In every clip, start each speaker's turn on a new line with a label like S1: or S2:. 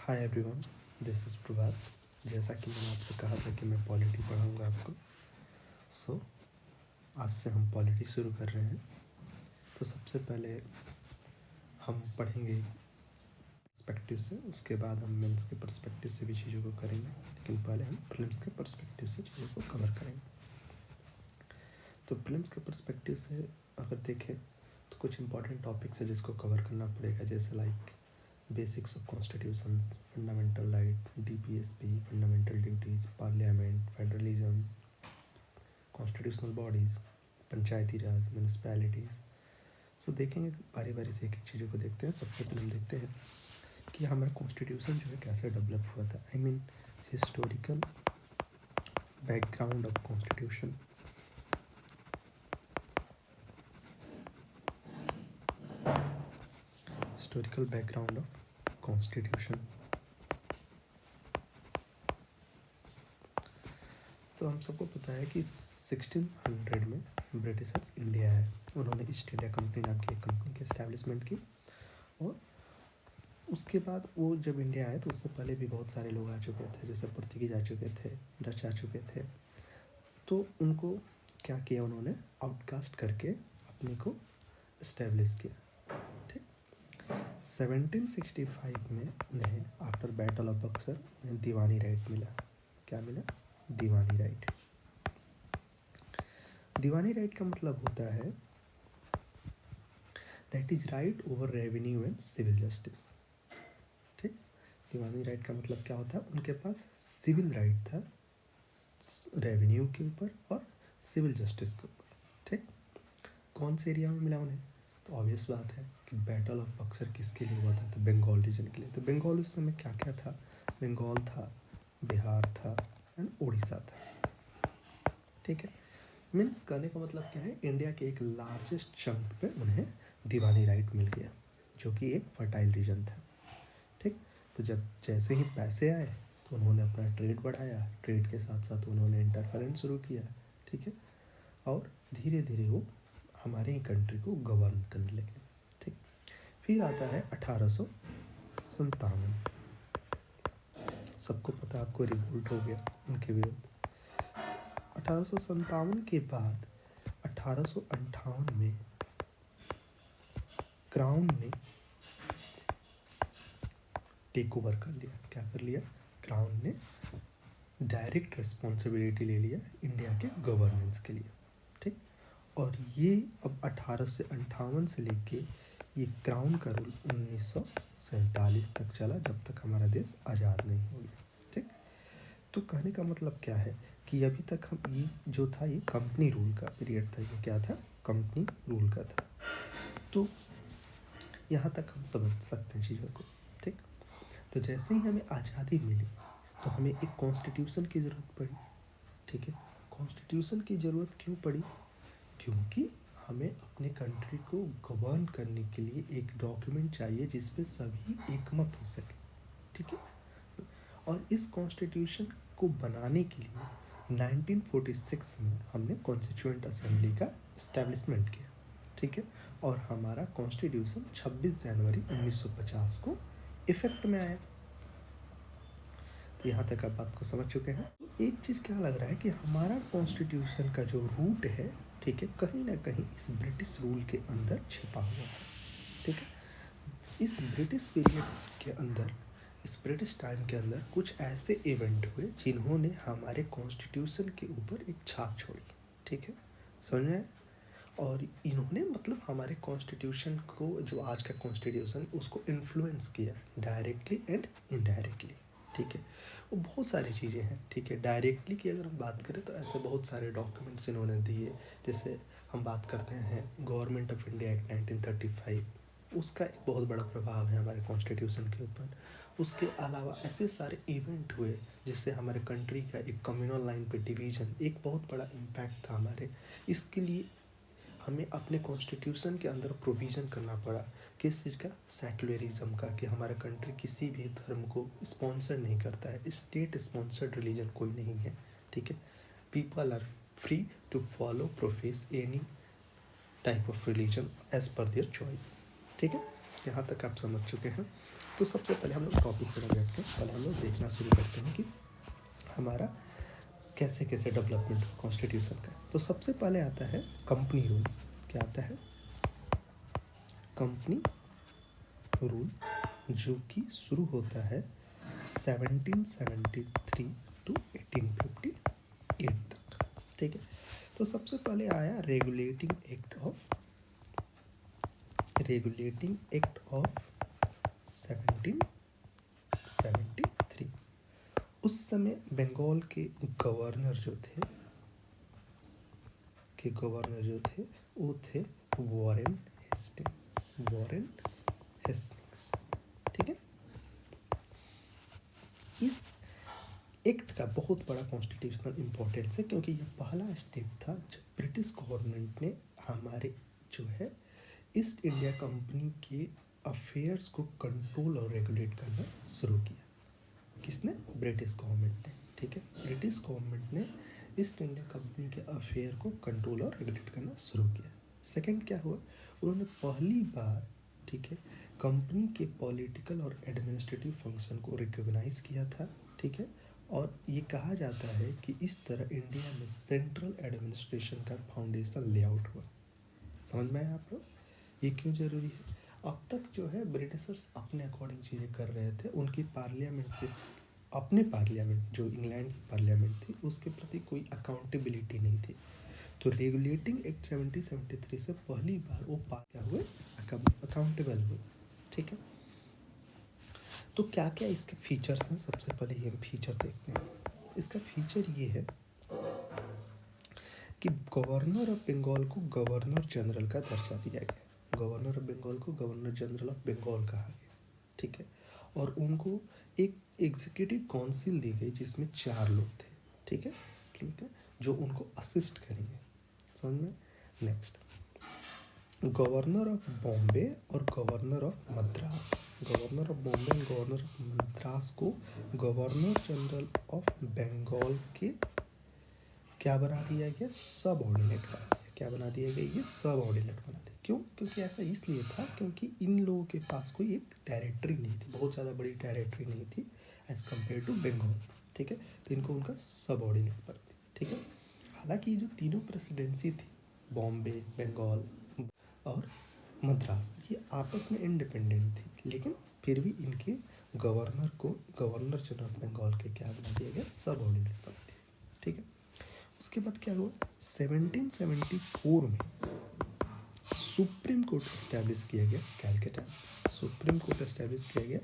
S1: Hi everyone, this is प्रभात। जैसा कि मैंने आपसे कहा था कि मैं पॉलिटी पढ़ाऊँगा आपको। सो आज से हम पॉलिटी शुरू कर रहे हैं। तो सबसे पहले हम पढ़ेंगे पर्सपेक्टिव से, उसके बाद हम मेंस के पर्सपेक्टिव से भी चीज़ों को करेंगे, लेकिन पहले हम प्रीलिम्स के पर्सपेक्टिव से चीज़ों को कवर करेंगे। तो प्रीलिम्स के पर्सपेक्टिव से अगर देखें तो कुछ इंपॉर्टेंट टॉपिक्स है जिसको कवर करना पड़ेगा, जैसे like basics of constitution, fundamental right, DPSP, fundamental duties, parliament, federalism, constitutional bodies, Panchayati Raj, municipalities. So देखेंगे बारी बारी से एक एक चीज़ों को देखते हैं। सबसे पहले हम देखते हैं कि हमारा कॉन्स्टिट्यूशन जो है कैसे डेवलप हुआ था। I mean historical background of constitution. Historical background of constitution. तो हम सबको पता है कि 1600 में ब्रिटिशर्स इंडिया आए। उन्होंने ईस्ट इंडिया कंपनी नाम की एक कंपनी की इस्टेब्लिशमेंट की, और उसके बाद वो जब इंडिया आए तो उससे पहले भी बहुत सारे लोग आ चुके थे, जैसे पुर्तगीज आ चुके थे, डच आ चुके थे। तो उनको क्या किया, उन्होंने आउटकास्ट करके अपने को इस्टेब्लिश किया। ठीक। 1765 में उन्हें after battle of Buxar Deewani right मिला। क्या मिला? दीवानी राइट। दीवानी राइट का मतलब होता है that is right over revenue and civil justice. ठीक। दीवानी राइट का मतलब क्या होता है? उनके पास सिविल राइट था रेवेन्यू के ऊपर और सिविल जस्टिस के ऊपर। ठीक। कौन से एरिया में मिला उन्हें? तो ऑब्वियस बात है कि बैटल ऑफ बक्सर किसके लिए हुआ था? तो बंगाल रीजन के लिए। तो बंगाल उस समय क्या क्या था? बंगाल था, बिहार था एंड उड़ीसा था। ठीक है। मीन्स कहने का मतलब क्या है, इंडिया के एक लार्जेस्ट चंक पे उन्हें दीवानी राइट मिल गया, जो कि एक फर्टाइल रीजन था। ठीक। तो जब जैसे ही पैसे आए तो उन्होंने अपना ट्रेड बढ़ाया, ट्रेड के साथ साथ उन्होंने इंटरफेरेंस शुरू किया। ठीक है। और धीरे धीरे वो हमारे ही कंट्री को गवर्न करने लगे। ठीक। फिर आता है 1857। सबको पता, आपको रिवोल्ट हो गया उनके विरुद्ध। 1857 के बाद 1858 में क्राउन ने टेक ओवर कर लिया। क्या कर लिया? क्राउन ने डायरेक्ट रिस्पॉन्सिबिलिटी ले लिया इंडिया के गवर्नेंस के लिए। ठीक। और ये अब 1858 से लेके ये क्राउन का रूल 1947 तक चला, जब तक हमारा देश आज़ाद नहीं हो गया। ठीक। तो कहने का मतलब क्या है कि अभी तक हम ये जो था, ये कंपनी रूल का पीरियड था। ये क्या था? कंपनी रूल का था। तो यहाँ तक हम समझ सकते हैं चीज़ों को। ठीक। तो जैसे ही हमें आज़ादी मिली तो हमें एक कॉन्स्टिट्यूशन की ज़रूरत पड़ी। ठीक है। कॉन्स्टिट्यूशन की ज़रूरत क्यों पड़ी? क्योंकि हमें अपने कंट्री को गवर्न करने के लिए एक डॉक्यूमेंट चाहिए जिसपे सभी एकमत हो सके। ठीक है। और इस कॉन्स्टिट्यूशन को बनाने के लिए 1946 में हमने कॉन्स्टिट्यूएंट असेंबली का इस्टेब्लिशमेंट किया। ठीक है। और हमारा कॉन्स्टिट्यूशन 26 जनवरी 1950 को इफेक्ट में आया। तो यहाँ तक आप बात को समझ चुके हैं। एक चीज़ क्या लग रहा है कि हमारा कॉन्स्टिट्यूशन का जो रूट है, ठीक है, कहीं ना कहीं इस ब्रिटिश रूल के अंदर छिपा हुआ है। ठीक है। इस ब्रिटिश पीरियड के अंदर, इस ब्रिटिश टाइम के अंदर कुछ ऐसे इवेंट हुए जिन्होंने हमारे कॉन्स्टिट्यूशन के ऊपर एक छाप छोड़ी। ठीक है, समझ में आया? और इन्होंने मतलब हमारे कॉन्स्टिट्यूशन को, जो आज का कॉन्स्टिट्यूशन, उसको इन्फ्लुएंस किया डायरेक्टली एंड इनडायरेक्टली। ठीक है। वो बहुत सारी चीज़ें हैं। ठीक है। डायरेक्टली की अगर हम बात करें तो ऐसे बहुत सारे डॉक्यूमेंट्स इन्होंने दिए। जैसे हम बात करते हैं गवर्नमेंट ऑफ इंडिया एक्ट 1935, उसका एक बहुत बड़ा प्रभाव है हमारे कॉन्स्टिट्यूशन के ऊपर। उसके अलावा ऐसे सारे इवेंट हुए जिससे हमारे कंट्री का एक कम्युनल लाइन पे डिवीज़न, एक बहुत बड़ा इम्पैक्ट था हमारे। इसके लिए हमें अपने कॉन्स्टिट्यूशन के अंदर प्रोविज़न करना पड़ा। किस चीज़ का? सेकुलरिज्म का, कि हमारा कंट्री किसी भी धर्म को स्पॉन्सर नहीं करता है। स्टेट स्पॉन्सर्ड रिलीजन कोई नहीं है। ठीक है। People are free to follow profess any type of religion as per their choice. ठीक है। यहाँ तक आप समझ चुके हैं। तो सबसे पहले हम लोग टॉपिक से ना बैठ के पहले हम लोग देखना शुरू करते हैं कि हमारा कैसे कैसे डेवलपमेंट कॉन्स्टिट्यूशन का। तो सबसे पहले आता है कंपनी रूल। क्या आता है? कंपनी रूल, जो कि शुरू होता है 1773 टू 1858 तक। ठीक है, तो सबसे पहले आया रेगुलेटिंग एक्ट ऑफ 1773। उस समय बंगाल के गवर्नर जो थे वो थे वॉरेन हेस्टिंग्स। ठीक है, इस एक्ट का बहुत बड़ा कॉन्स्टिट्यूशनल इम्पोर्टेंस है, क्योंकि ये पहला स्टेप था जब ब्रिटिश गवर्नमेंट ने हमारे जो है ईस्ट इंडिया कंपनी के अफेयर्स को कंट्रोल और रेगुलेट करना शुरू किया। किसने? ब्रिटिश गवर्नमेंट ने। ठीक है, ब्रिटिश गवर्नमेंट ने ईस्ट इंडिया कंपनी के अफेयर को कंट्रोल और रेगुलेट करना शुरू किया। सेकंड क्या हुआ? उन्होंने पहली बार, ठीक है, कंपनी के पॉलिटिकल और एडमिनिस्ट्रेटिव फंक्शन को रिकॉग्नाइज किया था। ठीक है, और ये कहा जाता है कि इस तरह इंडिया में सेंट्रल एडमिनिस्ट्रेशन का फाउंडेशन लेआउट हुआ। समझ में आया आप लोग? ये क्यों ज़रूरी है? अब तक जो है ब्रिटिशर्स अपने अकॉर्डिंग चीज़ें कर रहे थे, उनकी पार्लियामेंट से, अपने पार्लियामेंट जो इंग्लैंड की पार्लियामेंट थी उसके प्रति कोई अकाउंटेबिलिटी नहीं थी। तो रेगुलेटिंग एक्ट 1773 से पहली बार वो क्या हुए? अकाउंटेबल हुए। ठीक है, तो क्या क्या इसके फीचर्स हैं? सबसे पहले ये फीचर देखते हैं। इसका फीचर ये है कि गवर्नर ऑफ बंगाल को गवर्नर जनरल का दर्जा दिया गया। गवर्नर ऑफ बंगाल को गवर्नर जनरल ऑफ बंगाल कहा गया। ठीक है, और उनको एक एग्जीक्यूटिव काउंसिल दी गई जिसमें 4 लोग थे। ठीक है, जो उनको असिस्ट करेंगे। समझ में? नेक्स्ट, गवर्नर ऑफ बॉम्बे और governor of Madras. Governor of Bombay और गवर्नर ऑफ मद्रास को गवर्नर जनरल ऑफ बंगाल के क्या बना दिया गया? सब ऑर्डिनेट बना दिया। क्या बना दिया गया? ये सब ऑर्डिनेट बना दिया। क्यों? क्योंकि ऐसा इसलिए था क्योंकि इन लोगों के पास कोई एक टेरिटरी नहीं थी, बहुत ज़्यादा बड़ी टेरिटरी नहीं थी एज़ कम्पेयर टू बंगाल। ठीक है, तो इनको उनका सब ऑर्डिनेट बना दिया। ठीक है, हालांकि ये जो तीनों प्रेसिडेंसी थी, बॉम्बे, बंगाल और मद्रास, ये आपस में इंडिपेंडेंट थी, लेकिन फिर भी इनके गवर्नर को गवर्नर जनरल ऑफ बंगाल के क्या बना दिया गया? सब ऑर्डिनेट बना दिया। ठीक है, उसके बाद क्या हुआ? 1774 में सुप्रीम कोर्ट इस्टेब्लिश किया गया कैलकाटा। सुप्रीम कोर्ट इस्टेब्लिश किया गया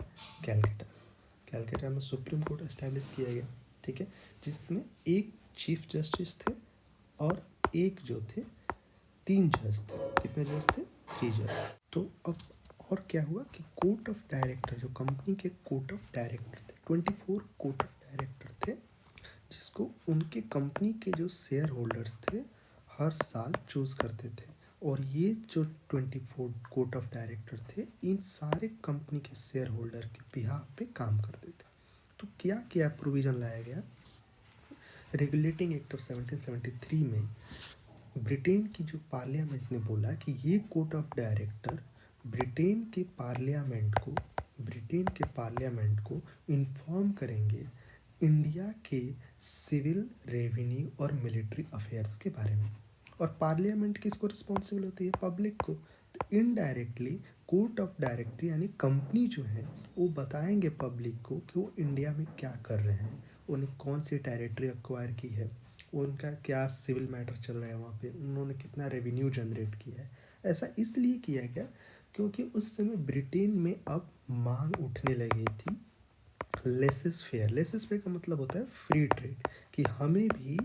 S1: कैलकाटा में सुप्रीम कोर्ट इस्टेब्लिश किया गया। ठीक है, जिसमें एक चीफ जस्टिस थे और एक जो थे 3 जज थे। कितने जज थे? 3 जज। तो अब और क्या हुआ कि कोर्ट ऑफ डायरेक्टर, जो कंपनी के कोर्ट ऑफ डायरेक्टर थे, 24 कोर्ट ऑफ डायरेक्टर थे, जिसको उनके कंपनी के जो शेयर होल्डर्स थे हर साल चूज़ करते थे। और ये जो 24 कोर्ट ऑफ डायरेक्टर थे, इन सारे कंपनी के शेयर होल्डर के बिहाफ पे काम करते थे। तो क्या क्या प्रोविज़न लाया गया? रेगुलेटिंग एक्ट ऑफ 1773 में ब्रिटेन की जो पार्लियामेंट ने बोला कि ये कोर्ट ऑफ डायरेक्टर ब्रिटेन के पार्लियामेंट को इन्फॉर्म करेंगे इंडिया के सिविल, रेवेन्यू और मिलिट्री अफेयर्स के बारे में। और पार्लियामेंट किसको रिस्पॉन्सिबल होती है? पब्लिक को। तो इनडायरेक्टली कोर्ट ऑफ डायरेक्टर यानी कंपनी जो है वो बताएंगे पब्लिक को कि वो इंडिया में क्या कर रहे हैं, उन्हें कौन सी टेरिटरी एक्वायर की है, उनका क्या सिविल मैटर चल रहा है वहाँ पे, उन्होंने कितना रेवेन्यू जनरेट किया है। ऐसा इसलिए किया गया क्योंकि उस समय ब्रिटेन में अब मांग उठने लगी थी लेसेस फेयर का मतलब होता है फ्री ट्रेड, कि हमें भी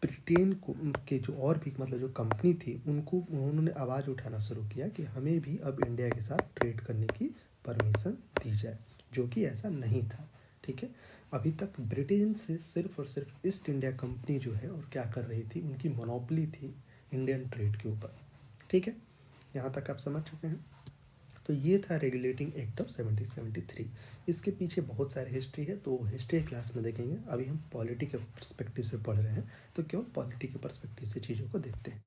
S1: ब्रिटेन को के जो और भी मतलब जो कंपनी थी उनको उन्होंने आवाज़ उठाना शुरू किया कि हमें भी अब इंडिया के साथ ट्रेड करने की परमिशन दी जाए, जो कि ऐसा नहीं था। ठीक है, अभी तक ब्रिटेन से सिर्फ और सिर्फ ईस्ट इंडिया कंपनी जो है और क्या कर रही थी, उनकी मोनोपोली थी इंडियन ट्रेड के ऊपर। ठीक है, यहाँ तक आप समझ चुके हैं। तो ये था रेगुलेटिंग एक्ट ऑफ 1773। इसके पीछे बहुत सारी हिस्ट्री है, तो हिस्ट्री क्लास में देखेंगे। अभी हम पॉलिटी के पर्सपेक्टिव से पढ़ रहे हैं, तो क्यों पॉलिटी के पर्सपेक्टिव से चीज़ों को देखते हैं।